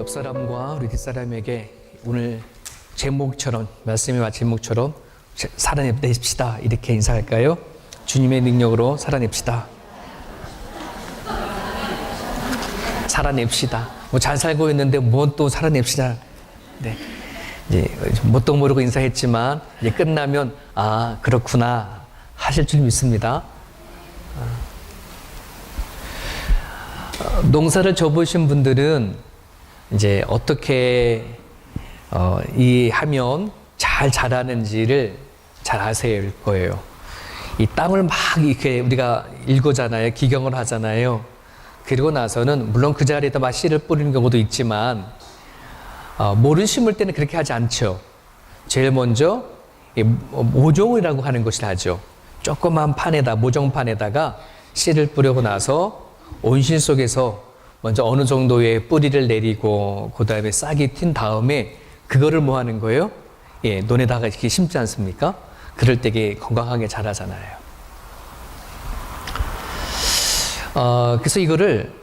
옆 사람과 우리 뒷사람에게 오늘 제목처럼, 말씀의 제목처럼 살아냅시다 이렇게 인사할까요? 주님의 능력으로 살아냅시다. 살아냅시다. 뭐 잘 살고 있는데 뭐 또 살아냅시다. 네. 이제 뭣도 모르고 인사했지만 이제 끝나면 아 그렇구나 하실 줄 믿습니다. 농사를 져보신 분들은 이제 어떻게 하면 잘 자라는지를 잘 아실 거예요. 이 땅을 막 이렇게 우리가 일구잖아요. 기경을 하잖아요. 그리고 나서는 물론 그 자리에다 막 씨를 뿌리는 경우도 있지만 모를 심을 때는 그렇게 하지 않죠. 제일 먼저 모종이라고 하는 것을 하죠. 조그만 판에다 모종판에다가 씨를 뿌리고 나서 온실 속에서 먼저 어느 정도의 뿌리를 내리고 그 다음에 싹이 튄 다음에 그거를 뭐 하는 거예요? 예, 논에다가 이렇게 심지 않습니까? 그럴 때 건강하게 자라잖아요. 그래서 이거를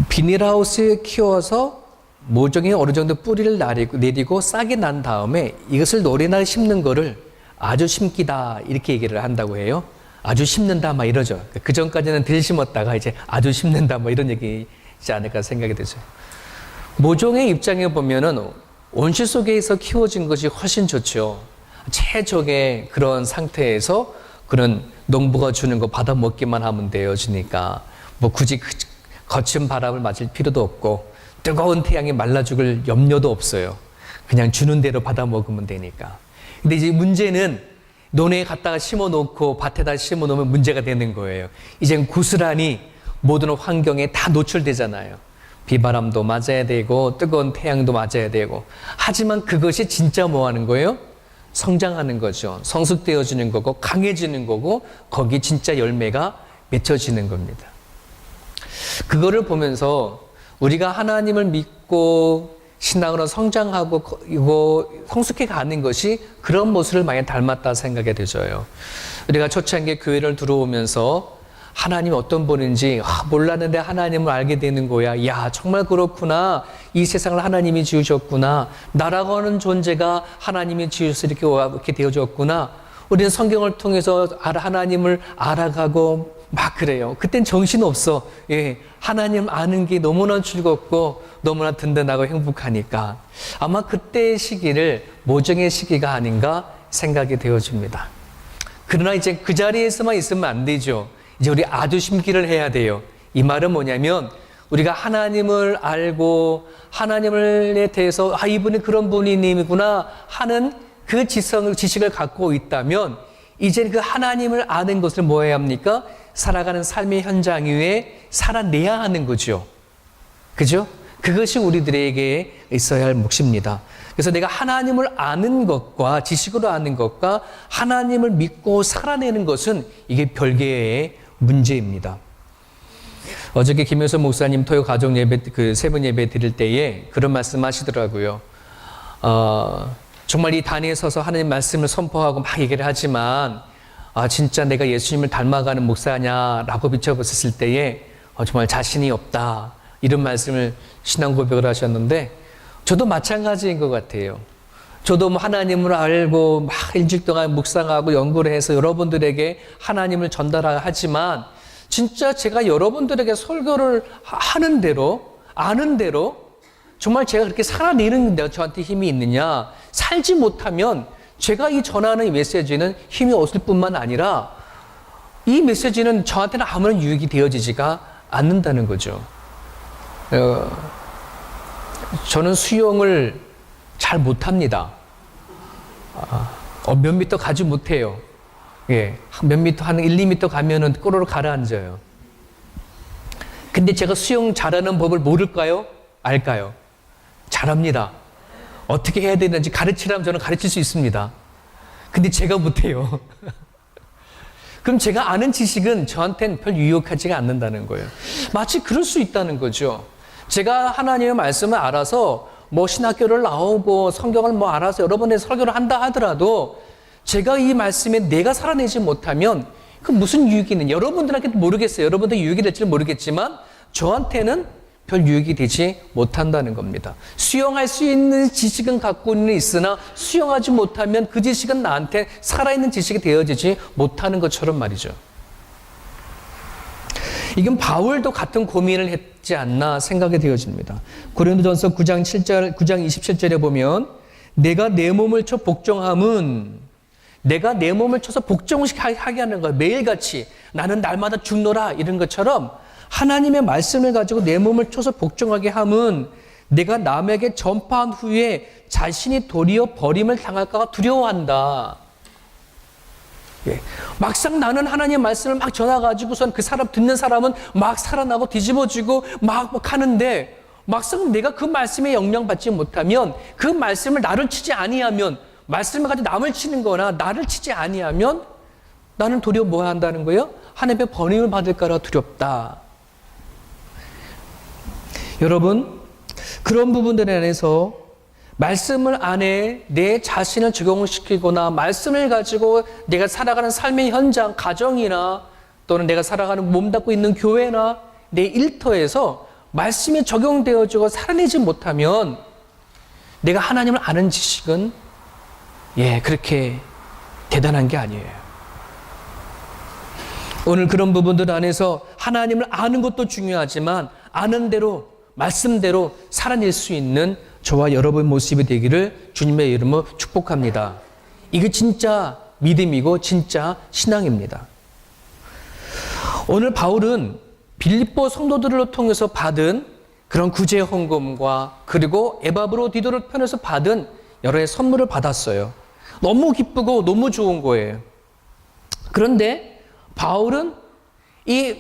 비닐하우스에 키워서 모종이 어느 정도 뿌리를 내리고 싹이 난 다음에 이것을 논에다 심는 거를 아주 심기다 이렇게 얘기를 한다고 해요. 아주 심는다 막 이러죠. 그 전까지는 덜 심었다가 이제 아주 심는다 뭐 이런 얘기지 않을까 생각이 되죠. 모종의 입장에 보면은 온실 속에서 키워진 것이 훨씬 좋죠. 최적의 그런 상태에서 그런 농부가 주는 거 받아 먹기만 하면 되어지니까 뭐 굳이 거친 바람을 맞을 필요도 없고 뜨거운 태양에 말라 죽을 염려도 없어요. 그냥 주는 대로 받아 먹으면 되니까. 근데 이제 문제는 논에 갖다가 심어 놓고 밭에다 심어 놓으면 문제가 되는 거예요. 이젠 고스란히 모든 환경에 다 노출되잖아요. 비바람도 맞아야 되고 뜨거운 태양도 맞아야 되고. 하지만 그것이 진짜 뭐 하는 거예요? 성장하는 거죠. 성숙되어지는 거고 강해지는 거고 거기 진짜 열매가 맺혀지는 겁니다. 그거를 보면서 우리가 하나님을 믿고 신앙으로 성장하고 이거 성숙해 가는 것이 그런 모습을 많이 닮았다 생각이 되져요. 우리가 초창기 교회를 들어오면서 하나님이 어떤 분인지 몰랐는데 하나님을 알게 되는 거야. 야 정말 그렇구나. 이 세상을 하나님이 지으셨구나. 나라고 하는 존재가 하나님이 지으셔서 이렇게 되어졌구나. 우리는 성경을 통해서 하나님을 알아가고 막 그래요. 그땐 정신없어. 예, 하나님 아는 게 너무나 즐겁고 너무나 든든하고 행복하니까 아마 그때의 시기를 모종의 시기가 아닌가 생각이 되어집니다. 그러나 이제 그 자리에서만 있으면 안 되죠. 이제 우리 아주 심기를 해야 돼요. 이 말은 뭐냐면 우리가 하나님을 알고 하나님에 대해서 이분이 그런 분이구나 하는 그 지식을 갖고 있다면 이제 그 하나님을 아는 것을 뭐 해야 합니까? 살아가는 삶의 현장 위에 살아내야 하는 거죠. 그죠? 그것이 우리들에게 있어야 할 몫입니다. 그래서 내가 하나님을 아는 것과 지식으로 아는 것과 하나님을 믿고 살아내는 것은 이게 별개의 문제입니다. 어저께 김효선 목사님 토요 가족 예배 세 번 예배 드릴 때에 그런 말씀 하시더라고요. 정말 이 단위에 서서 하나님 말씀을 선포하고 막 얘기를 하지만 진짜 내가 예수님을 닮아가는 목사냐라고 비춰봤을 때에 정말 자신이 없다 이런 말씀을 신앙 고백을 하셨는데 저도 마찬가지인 것 같아요. 저도 하나님을 알고 막 일주일 동안 묵상하고 연구를 해서 여러분들에게 하나님을 전달하지만 진짜 제가 여러분들에게 설교를 하는 대로 아는 대로 정말 제가 그렇게 살아내는 데 저한테 힘이 있느냐, 살지 못하면 제가 이 전하는 이 메시지는 힘이 없을 뿐만 아니라 이 메시지는 저한테는 아무런 유익이 되어지지가 않는다는 거죠. 저는 수영을 잘 못합니다. 몇 미터 가지 못해요. 예, 몇 미터, 한 1, 2미터 가면은 꼬르르 가라앉아요. 근데 제가 수영 잘하는 법을 모를까요? 알까요? 잘합니다. 어떻게 해야 되는지 가르치라면 저는 가르칠 수 있습니다. 근데 제가 못해요. 그럼 제가 아는 지식은 저한테는 별 유익하지가 않는다는 거예요. 마치 그럴 수 있다는 거죠. 제가 하나님의 말씀을 알아서 뭐 신학교를 나오고 성경을 뭐 알아서 여러 번의 설교를 한다 하더라도 제가 이 말씀에 내가 살아내지 못하면 그 무슨 유익이 있느냐. 여러분들한테도 모르겠어요. 여러분들 유익이 될지는 모르겠지만 저한테는 별 유익이 되지 못한다는 겁니다. 수용할 수 있는 지식은 갖고 있으나 수용하지 못하면 그 지식은 나한테 살아있는 지식이 되어지지 못하는 것처럼 말이죠. 이건 바울도 같은 고민을 했지 않나 생각이 되어집니다. 고린도전서 9장 27절에 보면 내가 내 몸을 쳐 복종함은 내가 내 몸을 쳐서 복종하게 하는 거야. 매일같이 나는 날마다 죽노라 이런 것처럼 하나님의 말씀을 가지고 내 몸을 쳐서 복종하게 함은 내가 남에게 전파한 후에 자신이 도리어 버림을 당할까 두려워한다. 예. 막상 나는 하나님의 말씀을 막 전해가지고선 그 사람 듣는 사람은 막 살아나고 뒤집어지고 막 하는데 막상 내가 그 말씀에 영향받지 못하면 그 말씀을 나를 치지 아니하면 말씀을 가지고 남을 치는 거나 나를 치지 아니하면 나는 도리어 뭐 한다는 거예요? 하나님의 버림을 받을까라 두렵다. 여러분, 그런 부분들 안에서 말씀을 안에 내 자신을 적용시키거나 말씀을 가지고 내가 살아가는 삶의 현장, 가정이나 또는 내가 살아가는 몸담고 있는 교회나 내 일터에서 말씀이 적용되어지고 살아내지 못하면 내가 하나님을 아는 지식은 그렇게 대단한 게 아니에요. 오늘 그런 부분들 안에서 하나님을 아는 것도 중요하지만 아는 대로 말씀대로 살아낼 수 있는 저와 여러분의 모습이 되기를 주님의 이름으로 축복합니다. 이게 진짜 믿음이고 진짜 신앙입니다. 오늘 바울은 빌립보 성도들을 통해서 받은 그런 구제 헌금과 그리고 에바브로디도를 편에서 받은 여러 선물을 받았어요. 너무 기쁘고 너무 좋은 거예요. 그런데 바울은 이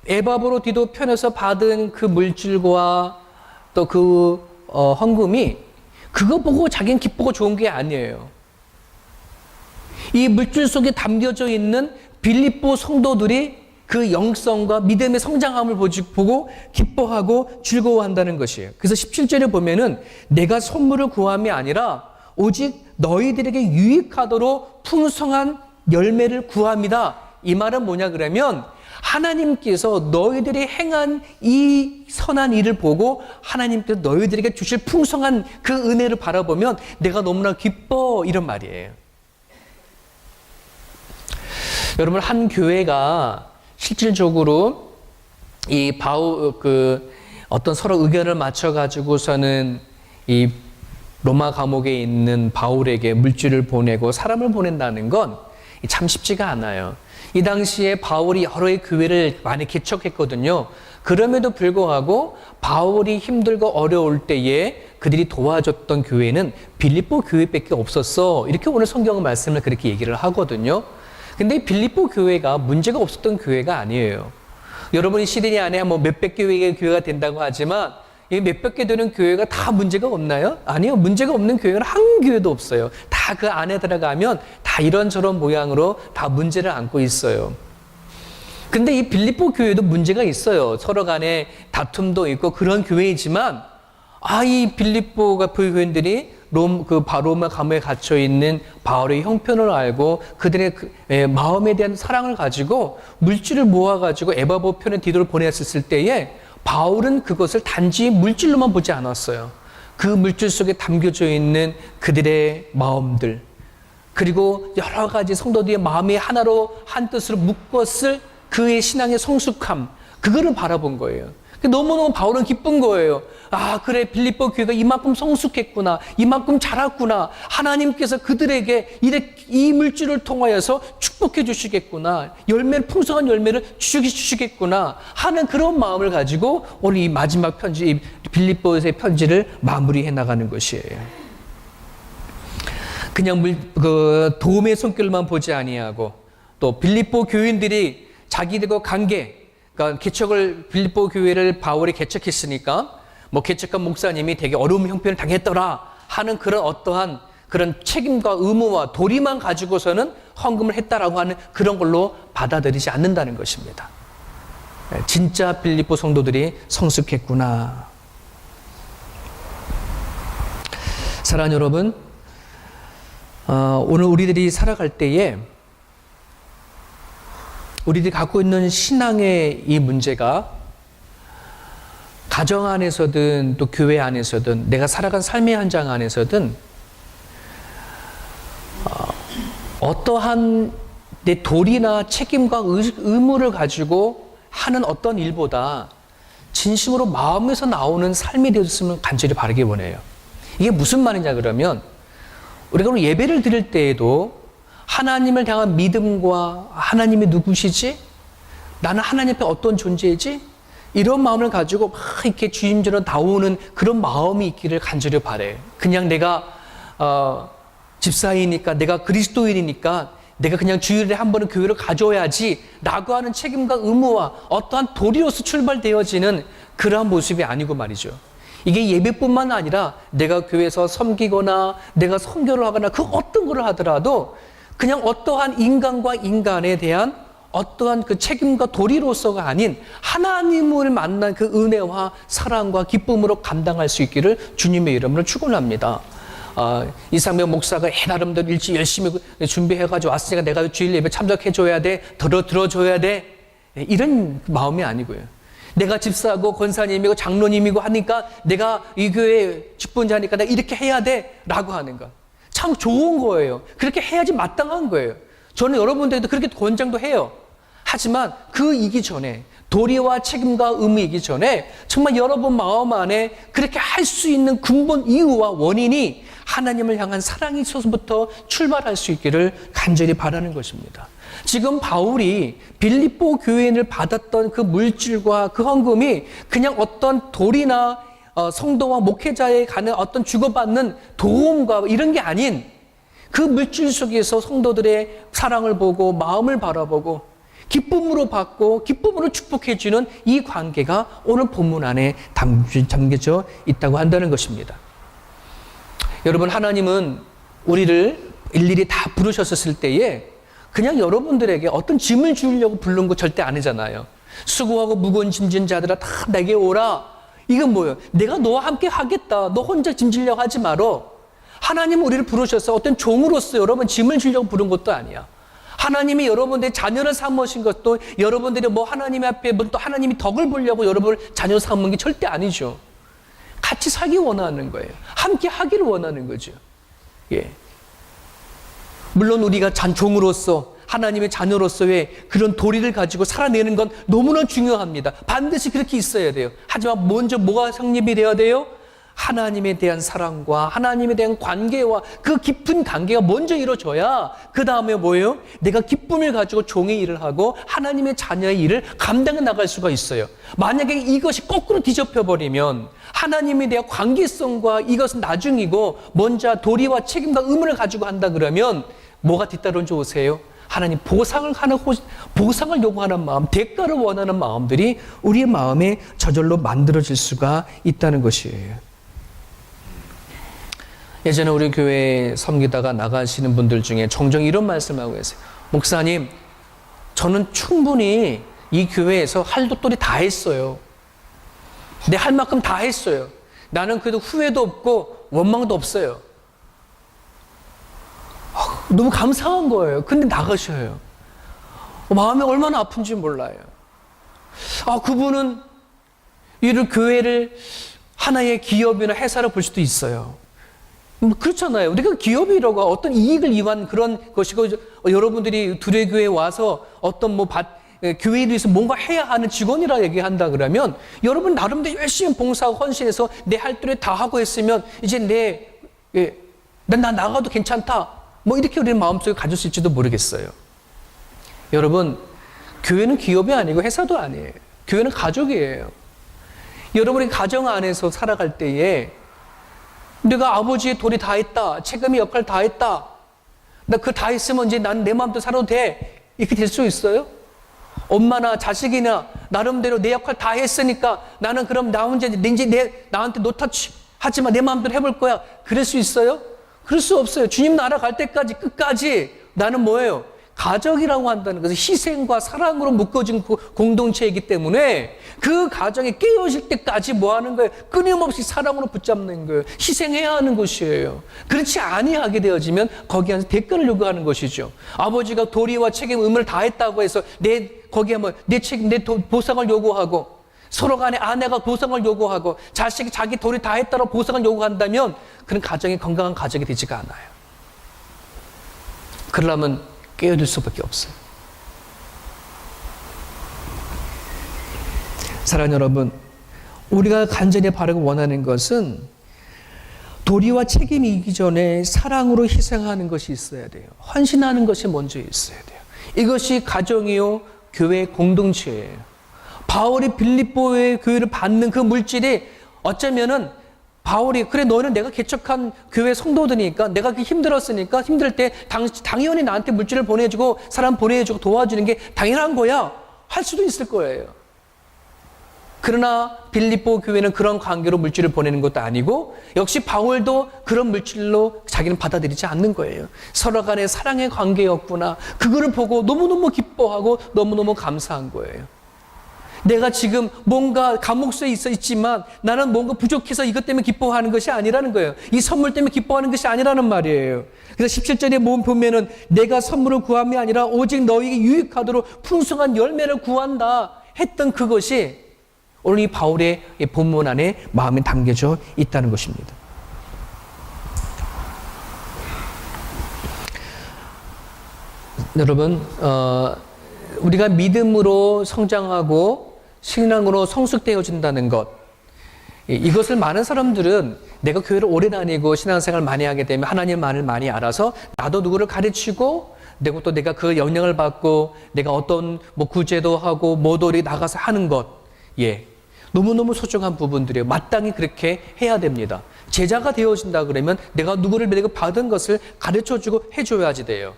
에바브로디도 편에서 받은 그 물질과 또 그 헌금이 그거 보고 자기는 기쁘고 좋은 게 아니에요. 이 물질 속에 담겨져 있는 빌립보 성도들이 그 영성과 믿음의 성장함을 보고 기뻐하고 즐거워한다는 것이에요. 그래서 17절에 보면은 내가 선물을 구함이 아니라 오직 너희들에게 유익하도록 풍성한 열매를 구합니다. 이 말은 뭐냐 그러면 하나님께서 너희들이 행한 이 선한 일을 보고 하나님께서 너희들에게 주실 풍성한 그 은혜를 바라보면 내가 너무나 기뻐 이런 말이에요. 여러분, 한 교회가 실질적으로 이 어떤 서로 의견을 맞춰 가지고서는 이 로마 감옥에 있는 바울에게 물질을 보내고 사람을 보낸다는 건 참 쉽지가 않아요. 이 당시에 바울이 여러 교회를 많이 개척했거든요. 그럼에도 불구하고 바울이 힘들고 어려울 때에 그들이 도와줬던 교회는 빌립보 교회밖에 없었어. 이렇게 오늘 성경 말씀을 그렇게 얘기를 하거든요. 근데 빌립보 교회가 문제가 없었던 교회가 아니에요. 여러분이 시드니 안에 뭐 몇백 개의 교회가 된다고 하지만 이 몇백 개 되는 교회가 다 문제가 없나요? 아니요. 문제가 없는 교회는 한 교회도 없어요. 다 그 안에 들어가면 다 이런저런 모양으로 다 문제를 안고 있어요. 근데 이 빌립보 교회도 문제가 있어요. 서로 간에 다툼도 있고 그런 교회이지만 이 빌립보가 교인들이 로마 감옥에 갇혀 있는 바울의 형편을 알고 그들의 마음에 대한 사랑을 가지고 물질을 모아가지고 에바보 편에 디도를 보냈을 때에 바울은 그것을 단지 물질로만 보지 않았어요. 그 물질 속에 담겨져 있는 그들의 마음들, 그리고 여러 가지 성도들의 마음이 하나로 한 뜻으로 묶었을 그의 신앙의 성숙함, 그거를 바라본 거예요. 너무너무 바울은 기쁜 거예요. 그래, 빌립보 교회가 이만큼 성숙했구나, 이만큼 자랐구나, 하나님께서 그들에게 이 물질을 통하여서 축복해 주시겠구나, 풍성한 열매를 주시겠구나 하는 그런 마음을 가지고 오늘 이 마지막 편지, 빌립보서의 편지를 마무리해 나가는 것이에요. 그냥 도움의 손길만 보지 아니하고 또 빌립보 교인들이 자기들과 그러니까 빌립보 교회를 바울이 개척했으니까 개척한 목사님이 되게 어려운 형편을 당했더라 하는 그런 어떠한 그런 책임과 의무와 도리만 가지고서는 헌금을 했다라고 하는 그런 걸로 받아들이지 않는다는 것입니다. 진짜 빌립보 성도들이 성숙했구나. 사랑하는 여러분, 오늘 우리들이 살아갈 때에 우리들이 갖고 있는 신앙의 이 문제가 가정 안에서든 또 교회 안에서든 내가 살아간 삶의 현장 안에서든 어떠한 내 도리나 책임과 의무를 가지고 하는 어떤 일보다 진심으로 마음에서 나오는 삶이 되었으면 간절히 바라기 원해요. 이게 무슨 말이냐 그러면 우리가 오늘 예배를 드릴 때에도 하나님을 향한 믿음과 하나님이 누구시지? 나는 하나님 앞에 어떤 존재이지? 이런 마음을 가지고 막 이렇게 주임전으로 나오는 그런 마음이 있기를 간절히 바라요. 그냥 내가 집사이니까 내가 그리스도인이니까 내가 그냥 주일에 한 번은 교회를 가져야지 라고 하는 책임과 의무와 어떠한 도리로서 출발되어지는 그러한 모습이 아니고 말이죠. 이게 예배뿐만 아니라 내가 교회에서 섬기거나 내가 선교를 하거나 그 어떤 걸 하더라도 그냥 어떠한 인간과 인간에 대한 어떠한 그 책임과 도리로서가 아닌 하나님을 만난 그 은혜와 사랑과 기쁨으로 감당할 수 있기를 주님의 이름으로 축원합니다. 이상명 목사가 나름대로 일찍 열심히 준비해가지고 왔으니까 내가 주일 예배 참석해줘야 돼, 들어줘야 돼, 이런 마음이 아니고요. 내가 집사고 권사님이고 장로님이고 하니까 내가 이 교회 직분자니까 내가 이렇게 해야 돼 라고 하는 거 참 좋은 거예요. 그렇게 해야지 마땅한 거예요. 저는 여러분들에도 그렇게 권장도 해요. 하지만 그 이기 전에 도리와 책임과 의무이기 전에 정말 여러분 마음 안에 그렇게 할 수 있는 근본 이유와 원인이 하나님을 향한 사랑이 있어서부터 출발할 수 있기를 간절히 바라는 것입니다. 지금 바울이 빌립보 교인을 받았던 그 물질과 그 헌금이 그냥 어떤 도리나 성도와 목회자에 관한 어떤 주고받는 도움과 이런 게 아닌 그 물질 속에서 성도들의 사랑을 보고 마음을 바라보고 기쁨으로 받고 기쁨으로 축복해주는 이 관계가 오늘 본문 안에 담겨져 있다고 한다는 것입니다. 여러분, 하나님은 우리를 일일이 다 부르셨을 때에 그냥 여러분들에게 어떤 짐을 주려고 부른 거 절대 아니잖아요. 수고하고 무거운 짐진 자들아 다 내게 오라. 이건 뭐예요? 내가 너와 함께 하겠다. 너 혼자 짐 지려고 하지 마라. 하나님은 우리를 부르셔서 어떤 종으로서 여러분 짐을 지려고 부른 것도 아니야. 하나님이 여러분들의 자녀를 삼으신 것도 여러분들이 뭐 하나님 앞에 또 하나님이 덕을 보려고 여러분을 자녀 삼은 게 절대 아니죠. 같이 살기 원하는 거예요. 함께 하기를 원하는 거죠. 예. 물론 우리가 종으로서 하나님의 자녀로서의 그런 도리를 가지고 살아내는 건 너무나 중요합니다. 반드시 그렇게 있어야 돼요. 하지만 먼저 뭐가 성립이 되어야 돼요? 하나님에 대한 사랑과 하나님에 대한 관계와 그 깊은 관계가 먼저 이루어져야 그 다음에 뭐예요? 내가 기쁨을 가지고 종의 일을 하고 하나님의 자녀의 일을 감당해 나갈 수가 있어요. 만약에 이것이 거꾸로 뒤집혀버리면 하나님에 대한 관계성과 이것은 나중이고 먼저 도리와 책임과 의무를 가지고 한다 그러면 뭐가 뒤따르는 줄 아세요? 하나님 보상을 요구하는 마음, 대가를 원하는 마음들이 우리의 마음에 저절로 만들어질 수가 있다는 것이에요. 예전에 우리 교회에 섬기다가 나가시는 분들 중에 종종 이런 말씀을 하고 계세요. 목사님, 저는 충분히 이 교회에서 할 도토리 다 했어요. 내 할 만큼 다 했어요. 나는 그래도 후회도 없고 원망도 없어요. 너무 감사한 거예요. 근데 나가셔요. 마음이 얼마나 아픈지 몰라요. 그분은 이를 교회를 하나의 기업이나 회사로 볼 수도 있어요. 그렇잖아요. 우리가 기업이라고 어떤 이익을 위한 그런 것이고 여러분들이 두레교회에 와서 어떤 교회에 대해서 뭔가 해야 하는 직원이라 얘기한다 그러면 여러분 나름대로 열심히 봉사하고 헌신해서 내 할 도리 다 하고 했으면 이제 나 나가도 괜찮다. 이렇게 우리는 마음속에 가질 수 있지도 모르겠어요. 여러분, 교회는 기업이 아니고 회사도 아니에요. 교회는 가족이에요. 여러분이 가정 안에서 살아갈 때에 내가 아버지의 도리 다 했다. 책임의 역할 다 했다. 나 그거 다 했으면 이제 난 내 마음대로 살아도 돼. 이렇게 될 수 있어요? 엄마나 자식이나 나름대로 내 역할 다 했으니까 나는 그럼 나 혼자 나한테 노터치 하지만 내 마음대로 해볼 거야. 그럴 수 있어요? 그럴 수 없어요. 주님 나라 갈 때까지 끝까지 나는 뭐예요? 가족이라고 한다는 것은 희생과 사랑으로 묶어진 공동체이기 때문에 그 가정이 깨어질 때까지 뭐 하는 거예요? 끊임없이 사랑으로 붙잡는 거예요. 희생해야 하는 것이에요. 그렇지 아니하게 되어지면 거기에 대가를 요구하는 것이죠. 아버지가 도리와 책임, 의무를 다 했다고 해서 내 책임, 내 보상을 요구하고 서로 간에 아내가 보상을 요구하고 자식이 자기 도리 다 했다고 보상을 요구한다면 그런 가정이 건강한 가정이 되지가 않아요. 그러려면 깨어들 수밖에 없어요. 사랑하는 여러분, 우리가 간절히 바라고 원하는 것은 도리와 책임이 있기 전에 사랑으로 희생하는 것이 있어야 돼요. 헌신하는 것이 먼저 있어야 돼요. 이것이 가정이요, 교회 공동체예요. 바울이 빌립보의 교회를 받는 그 물질이 어쩌면은 바울이 그래 너는 내가 개척한 교회 성도들이니까 내가 힘들었으니까 힘들 때 당연히 나한테 물질을 보내주고 사람 보내주고 도와주는 게 당연한 거야 할 수도 있을 거예요. 그러나 빌립보 교회는 그런 관계로 물질을 보내는 것도 아니고 역시 바울도 그런 물질로 자기는 받아들이지 않는 거예요. 서로 간의 사랑의 관계였구나. 그거를 보고 너무너무 기뻐하고 너무너무 감사한 거예요. 내가 지금 뭔가 감옥소에 있지만 나는 뭔가 부족해서 이것 때문에 기뻐하는 것이 아니라는 거예요. 이 선물 때문에 기뻐하는 것이 아니라는 말이에요. 그래서 17절에 보면은 내가 선물을 구함이 아니라 오직 너희에게 유익하도록 풍성한 열매를 구한다 했던 그것이 오늘 이 바울의 본문 안에 마음에 담겨져 있다는 것입니다. 여러분, 우리가 믿음으로 성장하고 신앙으로 성숙되어진다는 것, 이것을 많은 사람들은 내가 교회를 오래 다니고 신앙생활을 많이 하게 되면 하나님만을 많이 알아서 나도 누구를 가르치고 내가 그 영향을 받고 내가 어떤 구제도 하고 모돌이 나가서 하는 것, 너무너무 소중한 부분들이에요. 마땅히 그렇게 해야 됩니다. 제자가 되어진다 그러면 내가 누구를 내가 받은 것을 가르쳐주고 해줘야지 돼요.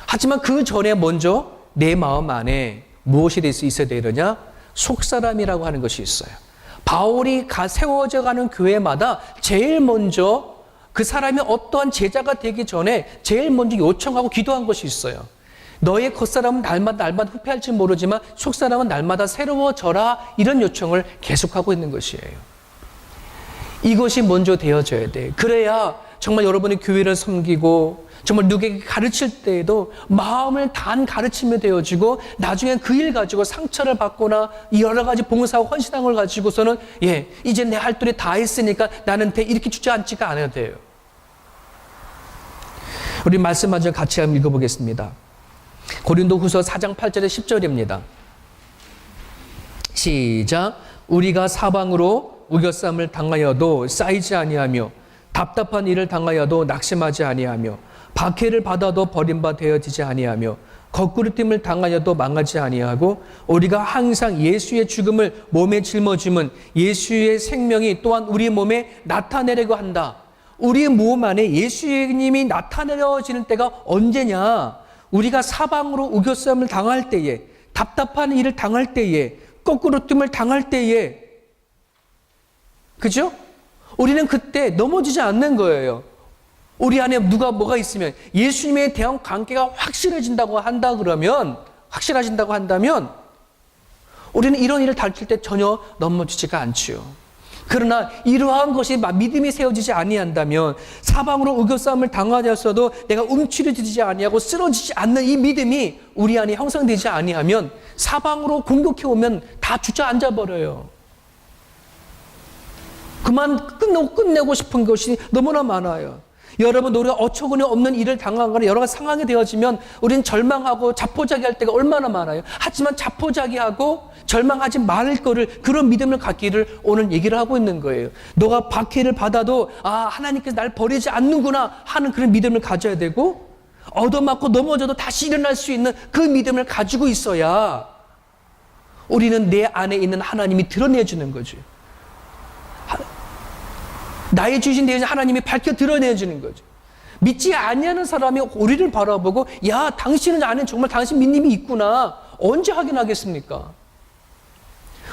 하지만 그 전에 먼저 내 마음 안에 무엇이 될 수 있어야 되느냐? 속사람이라고 하는 것이 있어요. 바울이 세워져 가는 교회마다 제일 먼저 그 사람이 어떠한 제자가 되기 전에 제일 먼저 요청하고 기도한 것이 있어요. 너의 겉사람은 날마다 후패할지 모르지만 속사람은 날마다 새로워져라. 이런 요청을 계속하고 있는 것이에요. 이것이 먼저 되어져야 돼. 그래야 정말 여러분이 교회를 섬기고 정말 누구에게 가르칠 때에도 마음을 단 가르침이 되어지고 나중에 그 일 가지고 상처를 받거나 여러 가지 봉사와 헌신한 걸 가지고서는 이제 내 할 도리 다 했으니까 나는 이렇게 주저앉지가 않아야 돼요. 우리 말씀 먼저 같이 한번 읽어보겠습니다. 고린도후서 4장 8절에 10절입니다. 시작. 우리가 사방으로 우겨쌈을 당하여도 쌓이지 아니하며 답답한 일을 당하여도 낙심하지 아니하며 박해를 받아도 버림바 되어지지 아니하며 거꾸로짐을 당하여도 망하지 아니하고 우리가 항상 예수의 죽음을 몸에 짊어짐은 예수의 생명이 또한 우리 몸에 나타내려고 한다. 우리 몸 안에 예수님이 나타내려지는 때가 언제냐? 우리가 사방으로 우겨쌈을 당할 때에, 답답한 일을 당할 때에, 거꾸로짐을 당할 때에, 그죠? 우리는 그때 넘어지지 않는 거예요. 우리 안에 뭐가 있으면 예수님에 대한 관계가 확실해진다고 한다면 우리는 이런 일을 닥칠 때 전혀 넘어지지가 않지요. 그러나 이러한 것이 믿음이 세워지지 아니한다면 사방으로 우겨싸움을 당하였어도 내가 움츠러지지 아니하고 쓰러지지 않는 이 믿음이 우리 안에 형성되지 아니하면 사방으로 공격해 오면 다 주저앉아 버려요. 그만 끝내고 싶은 것이 너무나 많아요. 여러분, 우리가 어처구니 없는 일을 당하거나 여러 가지 상황이 되어지면 우리는 절망하고 자포자기할 때가 얼마나 많아요. 하지만 자포자기하고 절망하지 말 거를 그런 믿음을 갖기를 오늘 얘기를 하고 있는 거예요. 너가 박해를 받아도 하나님께서 날 버리지 않는구나 하는 그런 믿음을 가져야 되고 얻어맞고 넘어져도 다시 일어날 수 있는 그 믿음을 가지고 있어야 우리는 내 안에 있는 하나님이 드러내주는 거죠. 나의 주신 대신 하나님이 밝혀 드러내주는 거죠. 믿지 아니하는 사람이 우리를 바라보고 당신은 안에 정말 당신 믿음이 있구나. 언제 확인하겠습니까?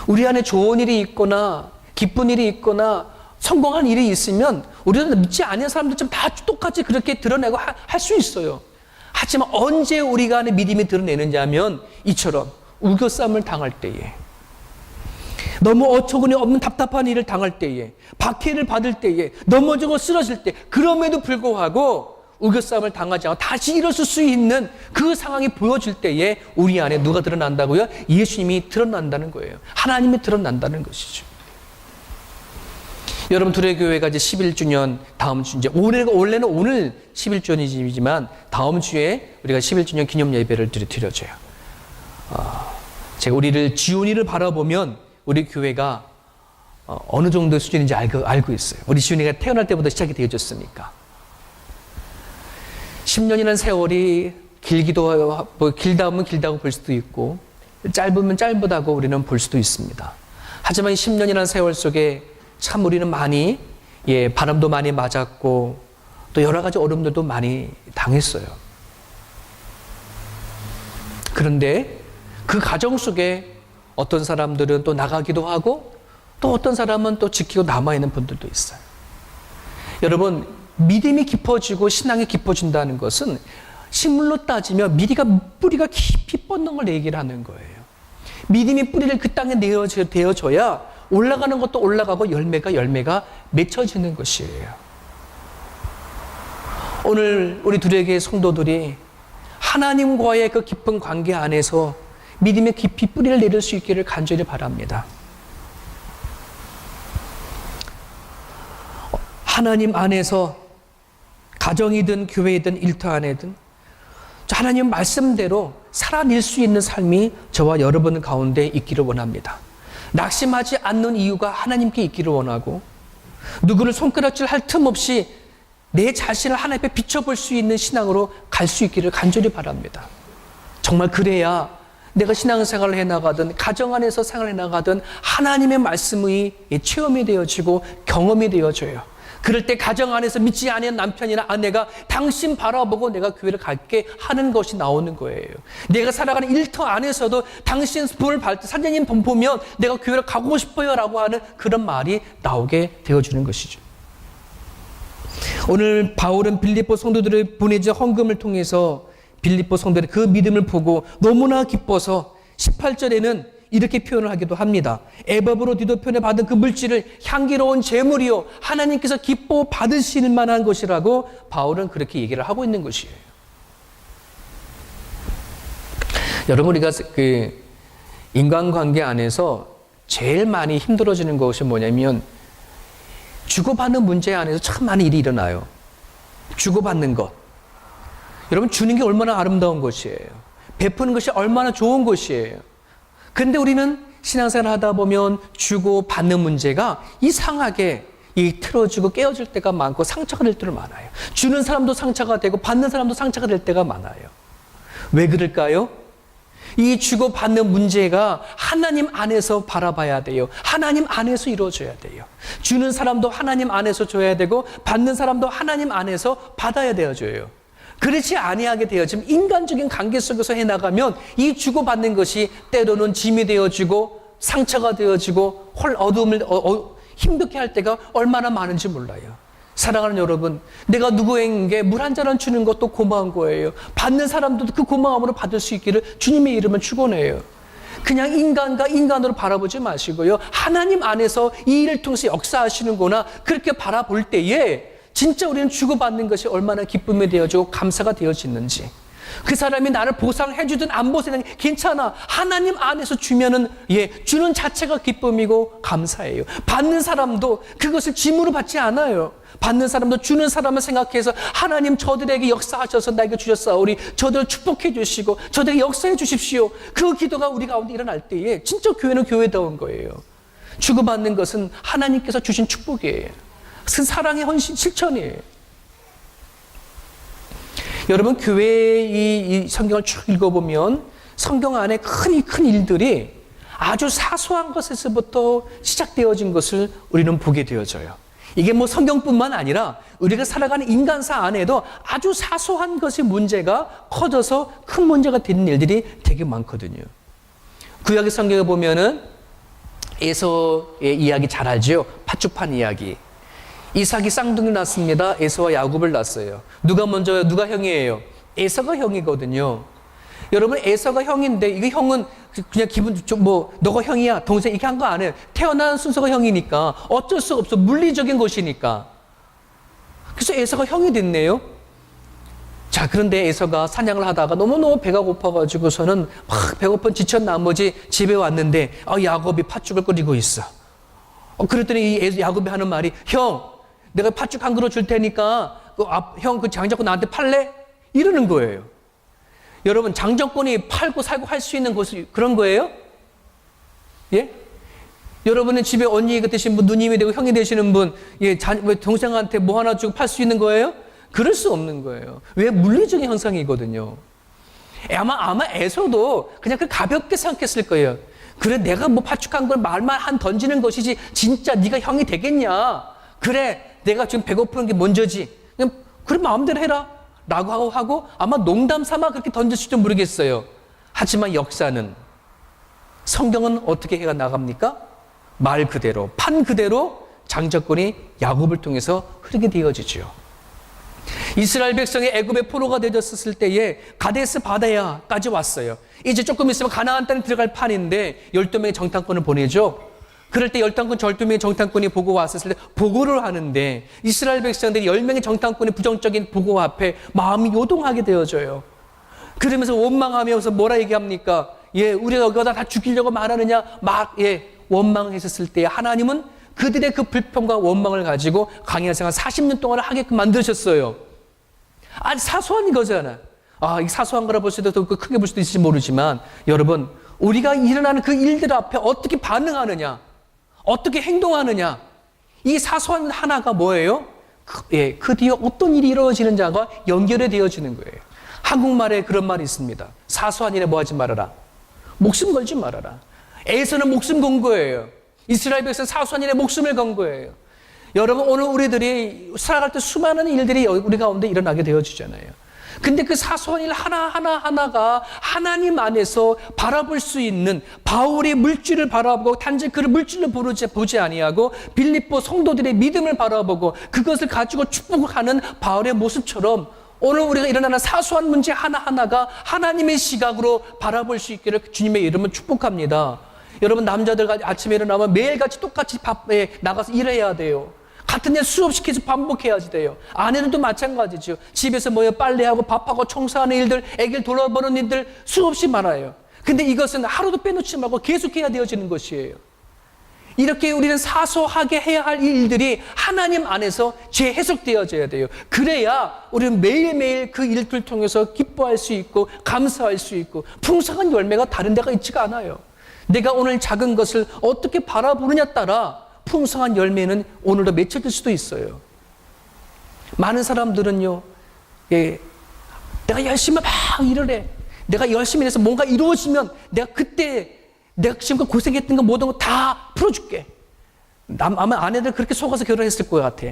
우리 안에 좋은 일이 있거나 기쁜 일이 있거나 성공한 일이 있으면 우리는 믿지 아니하는 사람들처럼 다 똑같이 그렇게 드러내고 할 수 있어요. 하지만 언제 우리가 안에 믿음이 드러내느냐 하면 이처럼 우겨쌈을 당할 때에, 너무 어처구니 없는 답답한 일을 당할 때에, 박해를 받을 때에, 넘어지고 쓰러질 때, 그럼에도 불구하고 의교싸움을 당하지 않고 다시 일어설 수 있는 그 상황이 보여질 때에 우리 안에 누가 드러난다고요? 예수님이 드러난다는 거예요. 하나님이 드러난다는 것이죠. 여러분, 둘의 교회가 이제 11주년 다음 주, 이제 원래는 오늘 11주년이지만 다음 주에 우리가 11주년 기념 예배를 드려줘요. 제가 우리를 지온이를 바라보면 우리 교회가 어느 정도의 수준인지 알고 있어요. 우리 지온이가 태어날 때부터 시작이 되어졌으니까. 10년이라는 세월이 길기도 길다 보면 길다고 볼 수도 있고 짧으면 짧다고 우리는 볼 수도 있습니다. 하지만 10년이라는 세월 속에 참 우리는 많이 바람도 많이 맞았고 또 여러 가지 어려움들도 많이 당했어요. 그런데 그 과정 속에 어떤 사람들은 또 나가기도 하고 또 어떤 사람은 또 지키고 남아있는 분들도 있어요. 여러분, 믿음이 깊어지고 신앙이 깊어진다는 것은 식물로 따지면 뿌리가 깊이 뻗는 걸 얘기를 하는 거예요. 믿음이 뿌리를 그 땅에 되어줘야 올라가는 것도 올라가고 열매가 맺혀지는 것이에요. 오늘 우리 둘에게 성도들이 하나님과의 그 깊은 관계 안에서 믿음의 깊이 뿌리를 내릴 수 있기를 간절히 바랍니다. 하나님 안에서 가정이든 교회이든 일터 안에든 하나님 말씀대로 살아낼 수 있는 삶이 저와 여러분 가운데 있기를 원합니다. 낙심하지 않는 이유가 하나님께 있기를 원하고 누구를 손가락질 할 틈 없이 내 자신을 하나님 앞에 비춰볼 수 있는 신앙으로 갈 수 있기를 간절히 바랍니다. 정말 그래야 내가 신앙생활을 해나가든 가정 안에서 생활을 해나가든 하나님의 말씀이 체험이 되어지고 경험이 되어져요. 그럴 때 가정 안에서 믿지 않는 남편이나 아내가 당신 바라보고 내가 교회를 갈게 하는 것이 나오는 거예요. 내가 살아가는 일터 안에서도 당신 불을 발 때 사장님 보면 내가 교회를 가고 싶어요 라고 하는 그런 말이 나오게 되어주는 것이죠. 오늘 바울은 빌립보 성도들을 보내준 헌금을 통해서 빌립보 성도들의 그 믿음을 보고 너무나 기뻐서 18절에는 이렇게 표현을 하기도 합니다. 에바브로 디도편에 받은 그 물질을 향기로운 제물이요 하나님께서 기뻐 받으실 만한 것이라고 바울은 그렇게 얘기를 하고 있는 것이에요. 여러분, 우리가 그 인간관계 안에서 제일 많이 힘들어지는 것이 뭐냐면 주고받는 문제 안에서 참 많은 일이 일어나요. 주고받는 것. 여러분, 주는 게 얼마나 아름다운 것이에요. 베푸는 것이 얼마나 좋은 것이에요. 그런데 우리는 신앙생활 하다 보면 주고 받는 문제가 이상하게 틀어지고 깨어질 때가 많고 상처가 될 때가 많아요. 주는 사람도 상처가 되고 받는 사람도 상처가 될 때가 많아요. 왜 그럴까요? 이 주고 받는 문제가 하나님 안에서 바라봐야 돼요. 하나님 안에서 이루어져야 돼요. 주는 사람도 하나님 안에서 줘야 되고 받는 사람도 하나님 안에서 받아야 되어져요. 그렇지 아니하게 되어지면 인간적인 관계 속에서 해나가면 이 주고받는 것이 때로는 짐이 되어지고 상처가 되어지고 어둠을 힘들게 할 때가 얼마나 많은지 몰라요. 사랑하는 여러분, 내가 누구에게 물 한 잔 주는 것도 고마운 거예요. 받는 사람도 그 고마움으로 받을 수 있기를 주님의 이름을 축원해요. 그냥 인간과 인간으로 바라보지 마시고요. 하나님 안에서 이 일을 통해서 역사하시는구나 그렇게 바라볼 때에 진짜 우리는 주고받는 것이 얼마나 기쁨이 되어지고 감사가 되어지는지, 그 사람이 나를 보상해주든 안 보상해주든 괜찮아. 하나님 안에서 주면은 주는 자체가 기쁨이고 감사해요. 받는 사람도 그것을 짐으로 받지 않아요. 받는 사람도 주는 사람을 생각해서 하나님 저들에게 역사하셔서 나에게 주셨사오니 저들을 축복해 주시고 저들에게 역사해 주십시오. 그 기도가 우리 가운데 일어날 때에 진짜 교회는 교회다운 거예요. 주고받는 것은 하나님께서 주신 축복이에요. 그 사랑의 헌신 실천이에요. 여러분, 교회의 이 성경을 쭉 읽어보면 성경 안에 큰 일들이 아주 사소한 것에서부터 시작되어진 것을 우리는 보게 되어져요. 이게 뭐 성경뿐만 아니라 우리가 살아가는 인간사 안에도 아주 사소한 것의 문제가 커져서 큰 문제가 되는 일들이 되게 많거든요. 구약의 성경에 보면은 에서의 이야기 잘 알죠? 팥죽판 이야기. 이삭이 쌍둥이 낳습니다. 에서와 야곱을 낳았어요. 누가 먼저요? 누가 형이에요? 에서가 형이거든요. 여러분, 에서가 형인데 이게 형은 그냥 기분 좀 너가 형이야 동생 이렇게 한 거 안 해요. 태어난 순서가 형이니까 어쩔 수가 없어. 물리적인 것이니까. 그래서 에서가 형이 됐네요. 자, 그런데 에서가 사냥을 하다가 너무너무 배가 고파가지고서는 막 배고픈 지천 나머지 집에 왔는데 야곱이 팥죽을 끓이고 있어. 그랬더니 이 야곱이 하는 말이, 형, 내가 팥죽 한 그릇 줄 테니까 형 그 장자권 나한테 팔래? 이러는 거예요. 여러분, 장정권이 팔고 살고 할 수 있는 곳이 그런 거예요? 예? 여러분은 집에 언니 되신 분, 누님이 되고 형이 되시는 분, 예, 동생한테 뭐 하나 주고 팔 수 있는 거예요? 그럴 수 없는 거예요. 왜? 물리적인 현상이거든요. 아마 에서도 그냥 그 가볍게 생각했을 거예요. 그래, 내가 뭐 파축한 걸 말만 한 던지는 것이지, 진짜 네가 형이 되겠냐? 그래, 내가 지금 배고픈 게 먼저지. 그래, 마음대로 해라. 라고 하고 아마 농담 삼아 그렇게 던졌을지 모르겠어요. 하지만 역사는, 성경은 어떻게 해가 나갑니까? 말 그대로, 판 그대로 장자권이 야곱을 통해서 흐르게 되어지죠. 이스라엘 백성이 애굽의 포로가 되었을 때에 가데스 바네아까지 왔어요. 이제 조금 있으면 가나안 땅에 들어갈 판인데 12명의 정탐꾼을 보내죠. 그럴 때 12명의 정탐꾼이 보고 왔었을 때 보고를 하는데 이스라엘 백성들이 10명의 정탐꾼의 부정적인 보고 앞에 마음이 요동하게 되어져요. 그러면서 원망하면서 뭐라 얘기합니까? 예, 우리가 여기다 다 죽이려고 말하느냐? 원망했었을 때 하나님은 그들의 그 불평과 원망을 가지고 광야 생활 40년 동안을 하게끔 만드셨어요. 아주 사소한 거잖아. 이 사소한 거라 볼 수도 있고 크게 볼 수도 있을지 모르지만, 여러분, 우리가 일어나는 그 일들 앞에 어떻게 반응하느냐, 어떻게 행동하느냐, 이 사소한 하나가 뭐예요? 그 뒤에 어떤 일이 이루어지는 자가 연결이 되어지는 거예요. 한국말에 그런 말이 있습니다. 사소한 일에 뭐 하지 말아라. 목숨 걸지 말아라. 에서는 목숨 건 거예요. 이스라엘 백성 사소한 일에 목숨을 건 거예요. 여러분, 오늘 우리들이 살아갈 때 수많은 일들이 우리 가운데 일어나게 되어지잖아요. 근데 그 사소한 일 하나가 하나님 안에서 바라볼 수 있는, 바울이 물질을 바라보고 단지 그를 물질로 보지 아니하고 빌립보 성도들의 믿음을 바라보고 그것을 가지고 축복하는 바울의 모습처럼 오늘 우리가 일어나는 사소한 문제 하나하나가 하나님의 시각으로 바라볼 수 있기를 주님의 이름을 축복합니다. 여러분, 남자들 아침에 일어나면 매일같이 똑같이 밥에 나가서 일해야 돼요. 같은 일 수없이 계속 반복해야지 돼요. 아내들도 마찬가지죠. 집에서 빨래하고 밥하고 청소하는 일들, 애기를 돌아보는 일들 수없이 많아요. 근데 이것은 하루도 빼놓지 말고 계속해야 되어지는 것이에요. 이렇게 우리는 사소하게 해야 할 일들이 하나님 안에서 재해석되어져야 돼요. 그래야 우리는 매일매일 그 일들 통해서 기뻐할 수 있고 감사할 수 있고 풍성한 열매가 다른 데가 있지가 않아요. 내가 오늘 작은 것을 어떻게 바라보느냐에 따라 풍성한 열매는 오늘도 맺혀질 수도 있어요. 많은 사람들은요, 내가 열심히 막 일을 해. 내가 열심히 해서 뭔가 이루어지면 내가 그때 내가 지금껏 고생했던 거 모든 거 다 풀어줄게. 아마 아내들 그렇게 속아서 결혼했을 것 같아.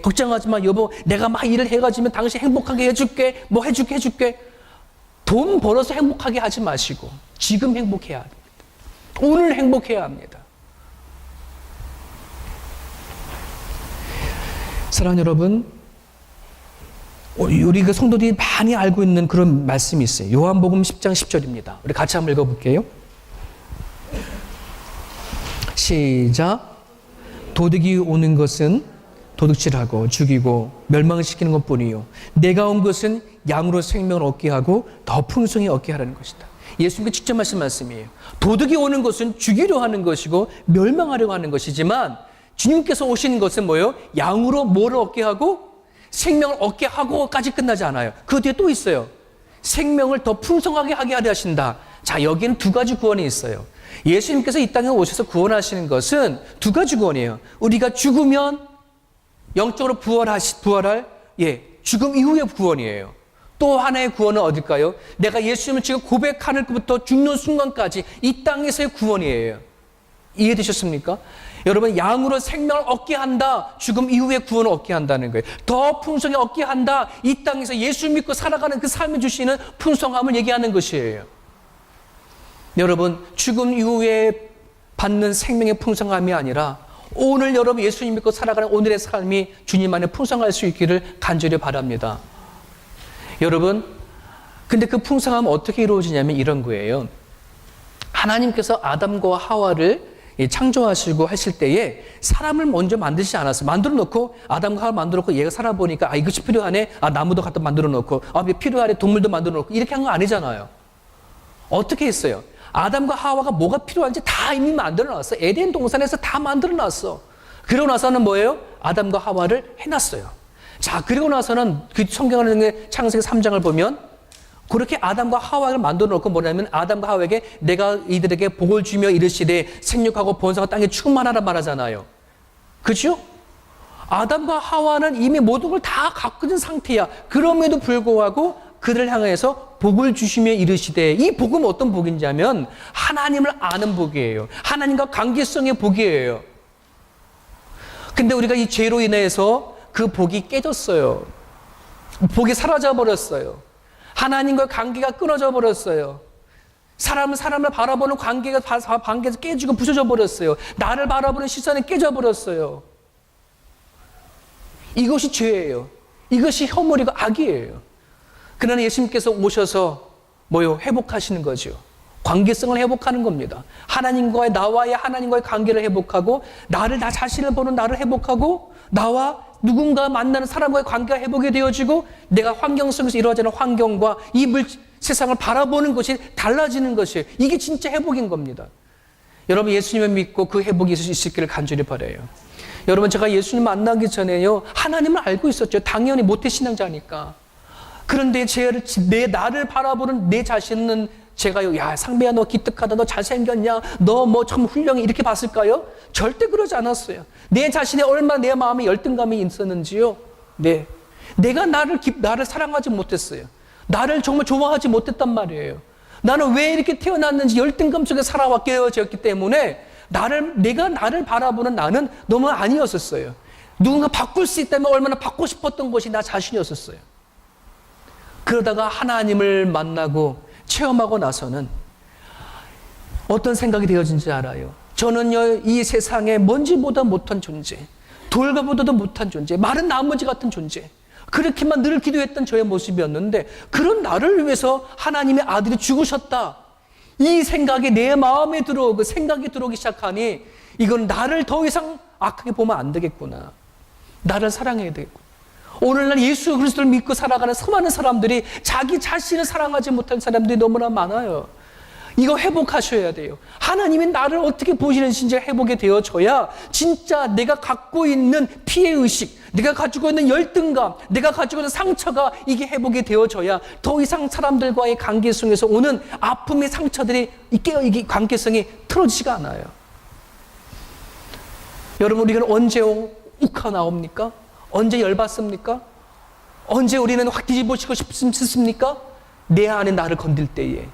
걱정하지 마, 여보. 내가 막 일을 해가지고 당신 행복하게 해줄게. 뭐 해줄게. 돈 벌어서 행복하게 하지 마시고 지금 행복해야 합니다. 오늘 행복해야 합니다. 사랑하는 여러분, 우리 그 성도들이 많이 알고 있는 그런 말씀이 있어요. 요한복음 10장 10절입니다. 우리 같이 한번 읽어볼게요. 시작. 도둑이 오는 것은 도둑질하고 죽이고 멸망을 시키는 것뿐이요, 내가 온 것은 양으로 생명을 얻게 하고 더 풍성히 얻게 하라는 것이다. 예수님께 직접 말씀 말씀이에요. 도둑이 오는 것은 죽이려 하는 것이고 멸망하려고 하는 것이지만 주님께서 오신 것은 뭐예요? 양으로 뭐를 얻게 하고 생명을 얻게 하고까지 끝나지 않아요. 그 뒤에 또 있어요. 생명을 더 풍성하게 하게 하려 하신다. 자, 여기는 두 가지 구원이 있어요. 예수님께서 이 땅에 오셔서 구원하시는 것은 두 가지 구원이에요. 우리가 죽으면 영적으로 부활할 죽음 이후의 구원이에요. 또 하나의 구원은 어딜까요? 내가 예수님을 지금 고백하는 것부터 죽는 순간까지 이 땅에서의 구원이에요. 이해되셨습니까? 여러분, 양으로 생명을 얻게 한다. 죽음 이후의 구원을 얻게 한다는 거예요. 더 풍성히 얻게 한다. 이 땅에서 예수 믿고 살아가는 그 삶을 주시는 풍성함을 얘기하는 것이에요. 여러분, 죽음 이후에 받는 생명의 풍성함이 아니라 오늘 여러분 예수님 믿고 살아가는 오늘의 삶이 주님 안에 풍성할 수 있기를 간절히 바랍니다. 여러분, 근데 그 풍성함은 어떻게 이루어지냐면 이런 거예요. 하나님께서 아담과 하와를 창조하시고 하실 때에 사람을 먼저 만드시지 않았어요. 만들어 놓고 아담과 하와 만들어 놓고 얘가 살아보니까 이것이 필요하네. 나무도 갖다 만들어 놓고 필요하네. 동물도 만들어 놓고 이렇게 한 거 아니잖아요. 어떻게 했어요? 아담과 하와가 뭐가 필요한지 다 이미 만들어 놨어. 에덴 동산에서 다 만들어 놨어. 그러고 나서는 뭐예요? 아담과 하와를 해놨어요. 자, 그리고 나서는 그 성경의 창세기 3장을 보면 그렇게 아담과 하와를 만들어 놓고 뭐냐면 아담과 하와에게 내가 이들에게 복을 주며 이르시되 생육하고 번성하 땅에 충만하라 말하잖아요. 그죠? 아담과 하와는 이미 모든 걸 다 갖고 있는 상태야. 그럼에도 불구하고 그들을 향해서 복을 주시며 이르시되, 이 복은 어떤 복인지 하면 하나님을 아는 복이에요. 하나님과 관계성의 복이에요. 근데 우리가 이 죄로 인해서 그 복이 깨졌어요. 복이 사라져 버렸어요. 하나님과 관계가 끊어져 버렸어요. 사람은 사람을 바라보는 관계에서 깨지고 부서져 버렸어요. 나를 바라보는 시선이 깨져 버렸어요. 이것이 죄예요. 이것이 허물이고 악이에요. 그러나 예수님께서 오셔서 회복하시는 거죠. 관계성을 회복하는 겁니다. 나와의 하나님과의 관계를 회복하고, 나 자신을 보는 나를 회복하고, 나와 누군가 만나는 사람과의 관계가 회복이 되어지고, 내가 환경 속에서 이루어지는 환경과 세상을 바라보는 것이 달라지는 것이에요. 이게 진짜 회복인 겁니다. 여러분, 예수님을 믿고 그 회복이 있을 수 있기를 간절히 바라요. 여러분, 제가 예수님 만나기 전에요, 하나님을 알고 있었죠. 당연히 모태신앙자니까. 그런데 나를 바라보는 내 자신은 제가요, 야, 상배야, 너 기특하다, 너 잘생겼냐, 너 참 훌륭해, 이렇게 봤을까요? 절대 그러지 않았어요. 내 자신이 얼마나 내 마음에 열등감이 있었는지요. 네. 내가 나를 사랑하지 못했어요. 나를 정말 좋아하지 못했단 말이에요. 나는 왜 이렇게 태어났는지 열등감 속에 살아왔기 때문에 내가 나를 바라보는 나는 너무 아니었었어요. 누군가 바꿀 수 있다면 얼마나 받고 싶었던 것이 나 자신이었었어요. 그러다가 하나님을 만나고 체험하고 나서는 어떤 생각이 되어진지 알아요. 저는요, 이 세상에 먼지보다 못한 존재, 돌과보다도 못한 존재, 마른 나머지 같은 존재, 그렇게만 늘 기도했던 저의 모습이었는데, 그런 나를 위해서 하나님의 아들이 죽으셨다, 이 생각이 내 마음에 생각이 들어오기 시작하니, 이건 나를 더 이상 악하게 보면 안 되겠구나. 나를 사랑해야 되겠구나. 오늘날 예수 그리스도를 믿고 살아가는 수많은 사람들이 자기 자신을 사랑하지 못한 사람들이 너무나 많아요. 이거 회복하셔야 돼요. 하나님이 나를 어떻게 보시는지 회복이 되어져야 진짜 내가 갖고 있는 피해의식, 내가 가지고 있는 열등감, 내가 가지고 있는 상처가 이게 회복이 되어져야 더 이상 사람들과의 관계성에서 오는 아픔의 상처들이 이게 관계성이 틀어지지가 않아요. 여러분, 우리가 언제 욱하 나옵니까? 언제 열받습니까? 언제 우리는 확 뒤집어지고 싶습니까? 내 안에 나를 건들 때에,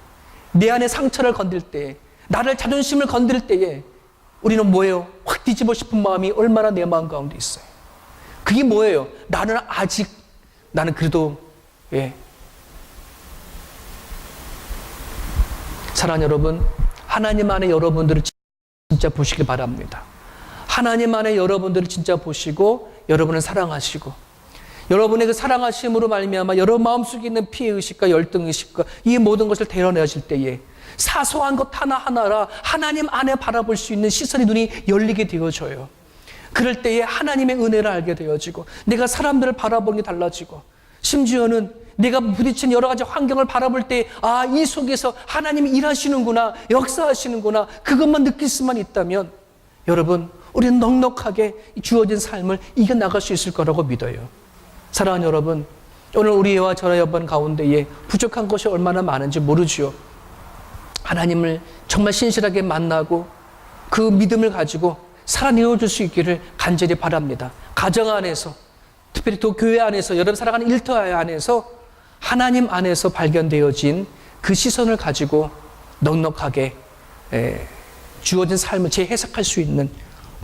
내 안에 상처를 건들 때에, 나를 자존심을 건들 때에 우리는 뭐예요? 확 뒤집어 싶은 마음이 얼마나 내 마음 가운데 있어요. 그게 뭐예요? 나는 그래도 사랑하는 여러분, 하나님 안에 여러분들을 진짜 보시길 바랍니다. 하나님 안에 여러분들을 진짜 보시고 여러분을 사랑하시고, 여러분의 그 사랑하심으로 말미암아 여러분 마음속에 있는 피해의식과 열등의식과 이 모든 것을 데려내실 때에 사소한 것 하나하나라 하나님 안에 바라볼 수 있는 시선의 눈이 열리게 되어져요. 그럴 때에 하나님의 은혜를 알게 되어지고, 내가 사람들을 바라보는 게 달라지고, 심지어는 내가 부딪힌 여러 가지 환경을 바라볼 때, 이 속에서 하나님이 일하시는구나, 역사하시는구나, 그것만 느낄 수만 있다면 여러분, 우리는 넉넉하게 주어진 삶을 이겨나갈 수 있을 거라고 믿어요. 사랑하는 여러분, 오늘 우리와 저와 여러분 가운데에 부족한 것이 얼마나 많은지 모르지요. 하나님을 정말 신실하게 만나고 그 믿음을 가지고 살아내어줄 수 있기를 간절히 바랍니다. 가정 안에서, 특별히 또 교회 안에서, 여러분 살아가는 일터 안에서 하나님 안에서 발견되어진 그 시선을 가지고 넉넉하게 주어진 삶을 재해석할 수 있는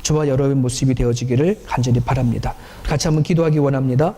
저와 여러분의 모습이 되어지기를 간절히 바랍니다. 같이 한번 기도하기 원합니다.